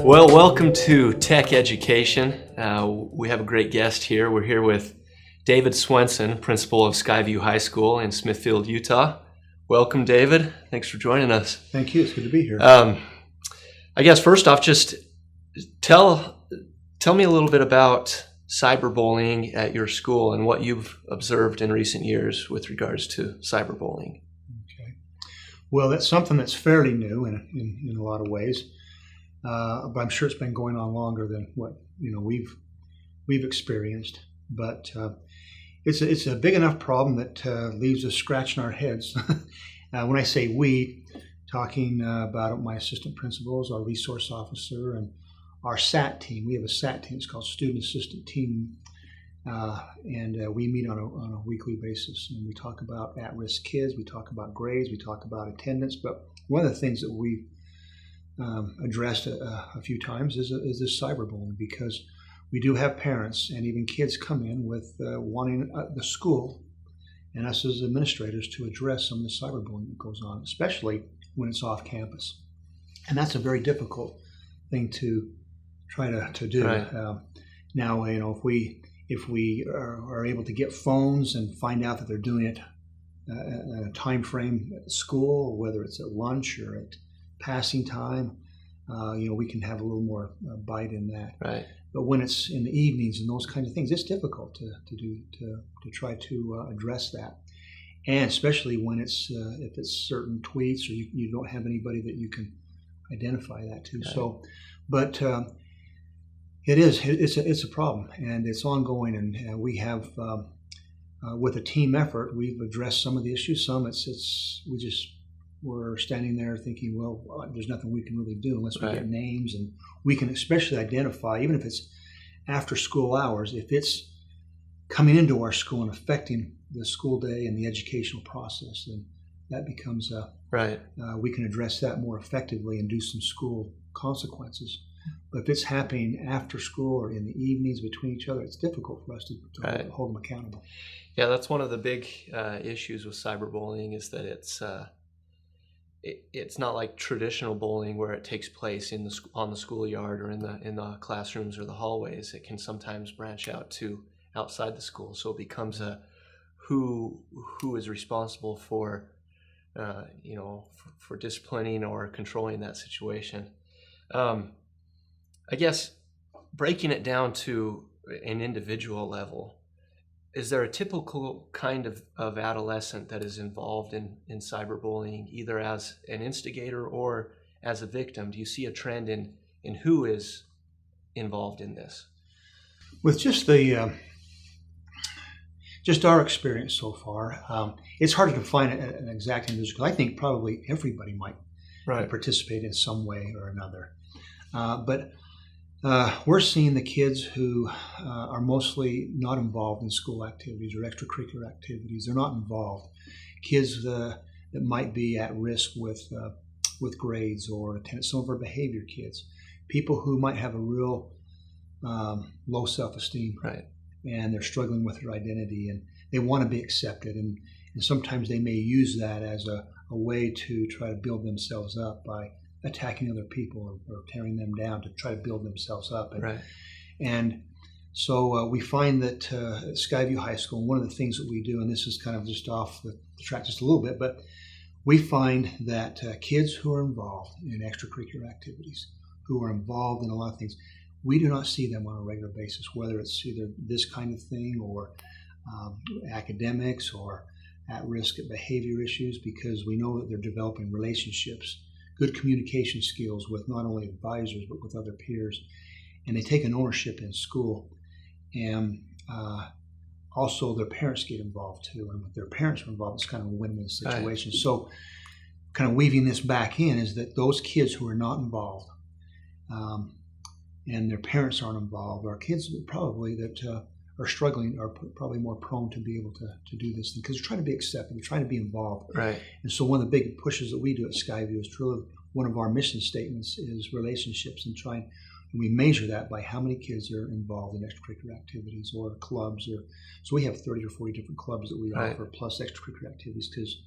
Well, welcome to Tech Education. We have a great guest here. We're here with David Swenson, principal of Skyview High School in Smithfield, Utah. Welcome, David. Thanks for joining us. Thank you. It's good to be here. I guess first off, just tell me a little bit about cyberbullying at your school and what you've observed in recent years with regards to cyberbullying. Okay. Well, that's something that's fairly new in a lot of ways, but I'm sure it's been going on longer than what we've experienced. But it's a big enough problem that leaves us scratching our heads. When I say we, talking about my assistant principals, our resource officer, and our SAT team. We have a SAT team. It's called Student Assistant Team, and we meet on a weekly basis, and we talk about at-risk kids. We talk about grades. We talk about attendance. But one of the things that we've addressed a few times is this cyberbullying, because we do have parents and even kids come in with wanting the school and us as administrators to address some of the cyberbullying that goes on, especially when it's off campus. And that's a very difficult thing to try to do. Right. Now, if we are able to get phones and find out that they're doing it at a time frame at school, whether it's at lunch or at passing time, we can have a little more bite in that. Right. But when it's in the evenings and those kinds of things, it's difficult to try to address that, and especially when it's if it's certain tweets or you don't have anybody that you can identify that to. Right. So, but it's a problem, and it's ongoing, and we have with a team effort, we've addressed some of the issues. Some we're standing there thinking, well, there's nothing we can really do unless we get names, and we can especially identify, even if it's after school hours, if it's coming into our school and affecting the school day and the educational process, then that becomes we can address that more effectively and do some school consequences. But if it's happening after school or in the evenings between each other, it's difficult for us to hold them accountable. Yeah, that's one of the big issues with cyberbullying, is that it's not like traditional bullying where it takes place on the schoolyard or in the classrooms or the hallways. It can sometimes branch out to outside the school. So it becomes a who is responsible for for disciplining or controlling that situation. I guess breaking it down to an individual level, is there a typical kind of adolescent that is involved in cyberbullying, either as an instigator or as a victim? Do you see a trend in who is involved in this? With just our experience so far, it's hard to define an exact individual. I think probably everybody might participate in some way or another. But we're seeing the kids who are mostly not involved in school activities or extracurricular activities. They're not involved. Kids that might be at risk with grades or attendance. Some of our behavior kids, people who might have a real low self-esteem, and they're struggling with their identity, and they want to be accepted, and sometimes they may use that as a way to try to build themselves up by attacking other people or tearing them down to try to build themselves up. And so we find that at Skyview High School, one of the things that we do, and this is kind of just off the track just a little bit, but we find that kids who are involved in extracurricular activities, who are involved in a lot of things, we do not see them on a regular basis, whether it's either this kind of thing or academics or at-risk behavior issues, because we know that they're developing relationships, good communication skills with not only advisors but with other peers, and they take an ownership in school, and also their parents get involved too, and if their parents are involved, it's kind of a win-win situation. So kind of weaving this back in is that those kids who are not involved and their parents aren't involved are kids probably that are struggling, are probably more prone to be able to do this thing, because they're trying to be accepted, they're trying to be involved. And so one of the big pushes that we do at Skyview is really one of our mission statements is relationships, and we measure that by how many kids are involved in extracurricular activities or clubs. So we have 30 or 40 different clubs that we offer, plus extracurricular activities, because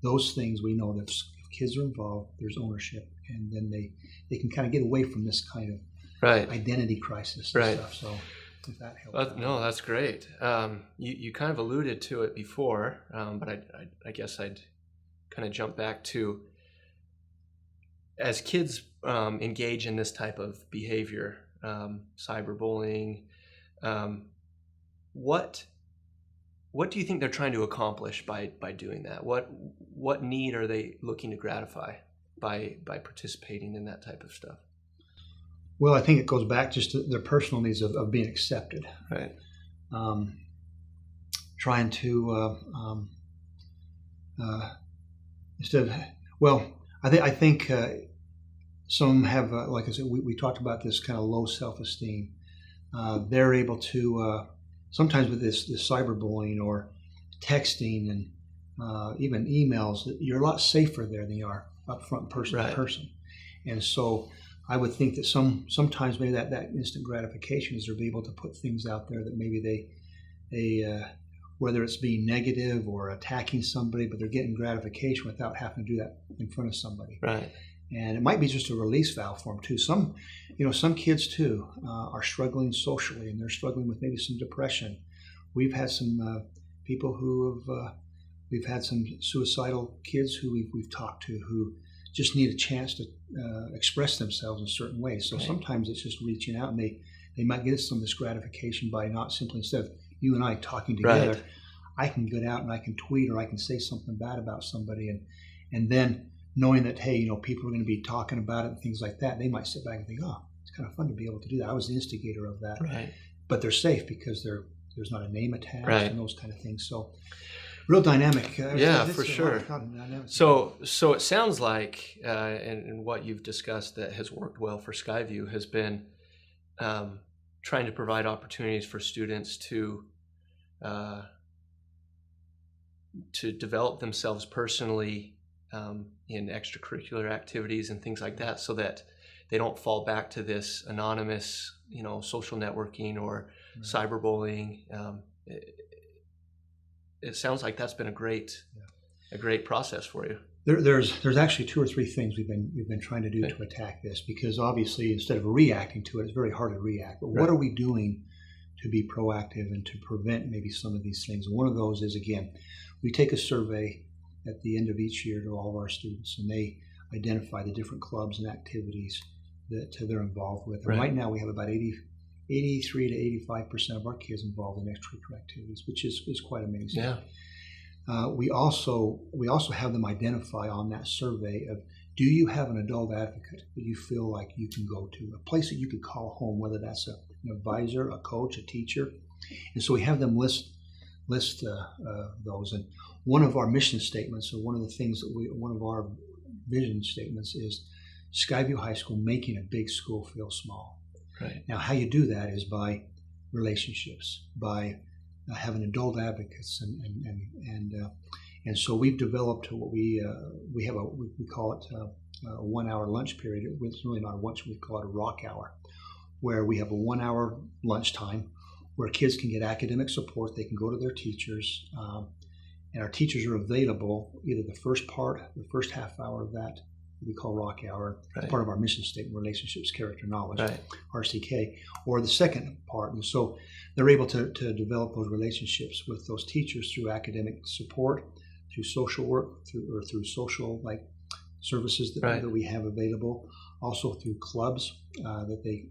those things we know that if kids are involved, there's ownership, and then they can kind of get away from this kind of Right. identity crisis and Right. stuff. So if that helps. No, that's great. You kind of alluded to it before, but I guess I'd kind of jump back to, as kids engage in this type of behavior, cyberbullying, what do you think they're trying to accomplish by doing that? What need are they looking to gratify by participating in that type of stuff? Well, I think it goes back just to their personal needs of being accepted. Right. Trying to instead of, well, I think some have, like I said, we talked about this kind of low self-esteem. They're able to sometimes with this cyberbullying or texting and even emails, you're a lot safer there than you are up front, person to person. And so I would think that sometimes maybe that instant gratification is they're able to put things out there that maybe they whether it's being negative or attacking somebody, but they're getting gratification without having to do that in front of somebody. Right. And it might be just a release valve for them too. Some kids too are struggling socially, and they're struggling with maybe some depression. We've had some people who have, we've had some suicidal kids who we've talked to who just need a chance to express themselves in certain ways. So sometimes it's just reaching out, and they might get some of this gratification by not simply, instead of you and I talking together, Right. I can get out and I can tweet or I can say something bad about somebody, and then knowing that, hey, people are going to be talking about it and things like that, they might sit back and think, oh, it's kind of fun to be able to do that. I was the instigator of that. Right. But they're safe because there's not a name attached Right. and those kind of things. So real dynamic. Yeah, for sure. Dynamic. So it sounds like, and what you've discussed that has worked well for Skyview has been trying to provide opportunities for students to develop themselves personally in extracurricular activities and things like that, so that they don't fall back to this anonymous, social networking or cyberbullying. It sounds like that's been a great process for you. There's actually 2 or 3 things we've been trying to do to attack this, because obviously instead of reacting to it, it's very hard to react. But what are we doing to be proactive and to prevent maybe some of these things? And one of those is, again, we take a survey at the end of each year to all of our students, and they identify the different clubs and activities that they're involved with. And right now we have about 83 to 85% of our kids involved in extracurricular activities, which is quite amazing. Yeah. We also have them identify on that survey of, do you have an adult advocate that you feel like you can go to, a place that you could call home, whether that's an advisor, a coach, a teacher. And so we have them list those. And one of our mission statements, or one of the things that one of our vision statements is Skyview High School making a big school feel small. Right. Now, how you do that is by relationships, by having adult advocates, and so we've developed what we call it a 1 hour lunch period. It's really not a lunch; we call it a rock hour, where we have a 1 hour lunchtime where kids can get academic support. They can go to their teachers, and our teachers are available either the first half hour of that we call rock hour, Right. part of our mission statement, relationships, character, knowledge, Right. RCK, or the second part. And so they're able to develop those relationships with those teachers through academic support, through social work, through social services Right. that we have available, also through clubs and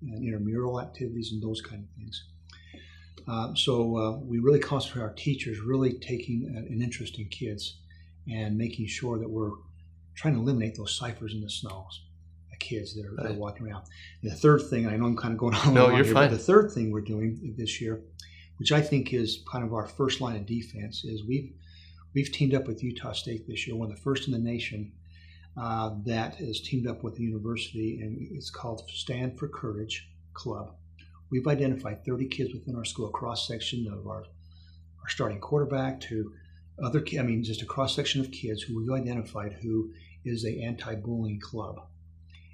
intramural activities and those kind of things. So we really concentrate our teachers really taking an interest in kids and making sure that we're trying to eliminate those ciphers in the snows, kids that are walking around. And the third thing, I know I'm kind of going on. No, you're here, fine. but the third thing we're doing this year, which I think is kind of our first line of defense, is we've teamed up with Utah State this year, one of the first in the nation that is teamed up with the university, and it's called Stand for Courage Club. We've identified 30 kids within our school, a cross-section of our starting quarterback to other, just a cross-section of kids who we've identified who is a anti-bullying club.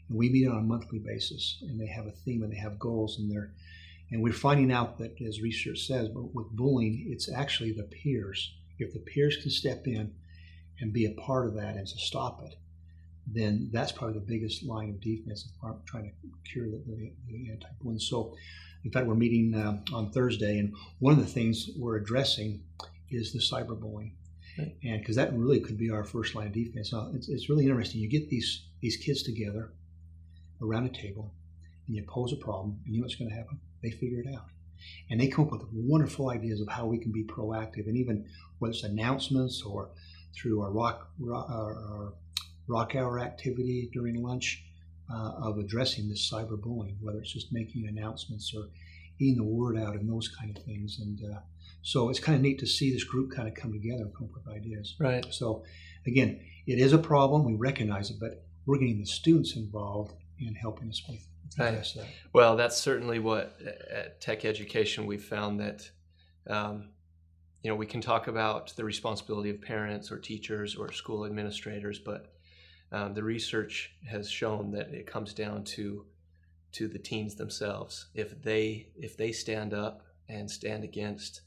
And we meet on a monthly basis, and they have a theme and they have goals, and we're finding out that, as research says, but with bullying, it's actually the peers. If the peers can step in and be a part of that and to stop it, then that's probably the biggest line of defense if we're trying to cure the anti-bullying. So, in fact, we're meeting on Thursday, and one of the things we're addressing is the cyberbullying, right. And because that really could be our first line of defense. It's really interesting. You get these kids together around a table, and you pose a problem, and you know what's going to happen? They figure it out. And they come up with wonderful ideas of how we can be proactive, and even whether it's announcements or through our rock hour activity during lunch of addressing this cyberbullying, whether it's just making announcements or getting the word out and those kind of things. And so it's kind of neat to see this group kind of come together and come up with ideas. Right. So again, it is a problem. We recognize it, but we're getting the students involved in helping us with address that. Well, that's certainly what at Tech Education we've found that we can talk about the responsibility of parents or teachers or school administrators, but the research has shown that it comes down to the teens themselves. If they stand up and stand against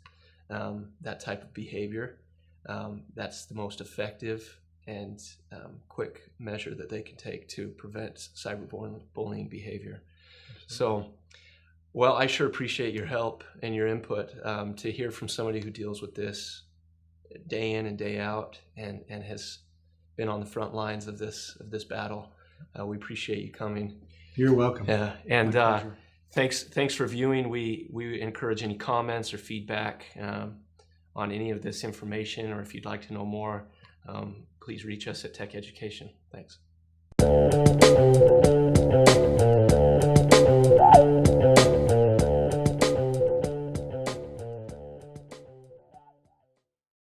that type of behavior, that's the most effective and quick measure that they can take to prevent cyberbullying behavior. So, well, I sure appreciate your help and your input. To hear from somebody who deals with this day in and day out and has been on the front lines of this battle, we appreciate you coming. You're welcome. Yeah, and thanks for viewing. We encourage any comments or feedback on any of this information, or if you'd like to know more, please reach us at Tech Education. Thanks.